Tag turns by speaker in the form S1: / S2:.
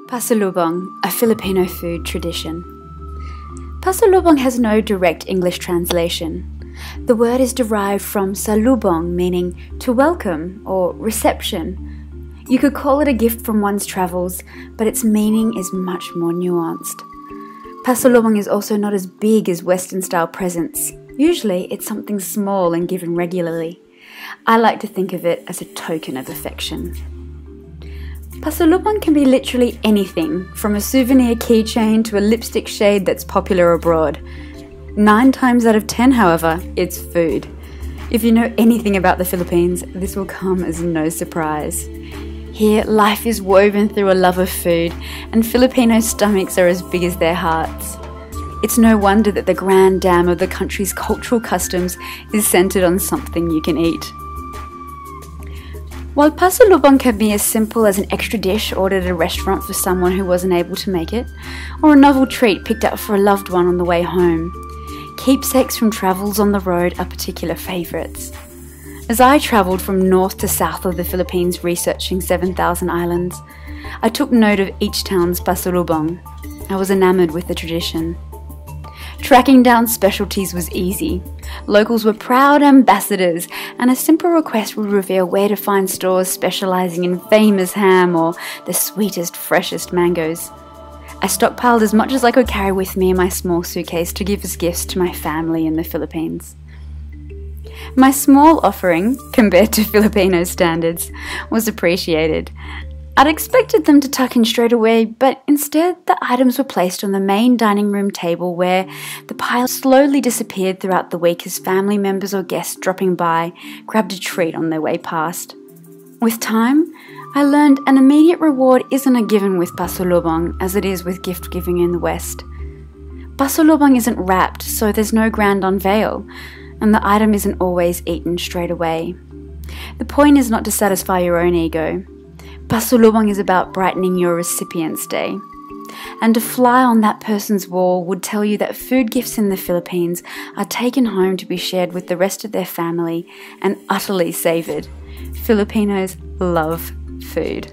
S1: Pasalubong, a Filipino food tradition. Pasalubong has no direct English translation. The word is derived from salubong, meaning to welcome or reception. You could call it a gift from one's travels, but its meaning is much more nuanced. Pasalubong is also not as big as Western-style presents. Usually, it's something small and given regularly. I like to think of it as a token of affection. Pasalubong can be literally anything, from a souvenir keychain to a lipstick shade that's popular abroad. 9 times out of 10, however, it's food. If you know anything about the Philippines, this will come as no surprise. Here, life is woven through a love of food, and Filipino stomachs are as big as their hearts. It's no wonder that the grand dam of the country's cultural customs is centered on something you can eat. While pasalubong can be as simple as an extra dish ordered at a restaurant for someone who wasn't able to make it, or a novel treat picked up for a loved one on the way home, keepsakes from travels on the road are particular favourites. As I travelled from north to south of the Philippines researching 7,000 islands, I took note of each town's pasalubong. I was enamoured with the tradition. Tracking down specialties was easy. Locals were proud ambassadors, and a simple request would reveal where to find stores specialising in famous ham or the sweetest, freshest mangoes. I stockpiled as much as I could carry with me in my small suitcase to give as gifts to my family in the Philippines. My small offering, compared to Filipino standards, was appreciated. I'd expected them to tuck in straight away, but instead the items were placed on the main dining room table where the pile slowly disappeared throughout the week as family members or guests dropping by grabbed a treat on their way past. With time, I learned an immediate reward isn't a given with pasalubong as it is with gift giving in the West. Pasalubong isn't wrapped, so there's no grand unveil, and the item isn't always eaten straight away. The point is not to satisfy your own ego. Pasalubong is about brightening your recipient's day. And a fly on that person's wall would tell you that food gifts in the Philippines are taken home to be shared with the rest of their family and utterly savoured. Filipinos love food.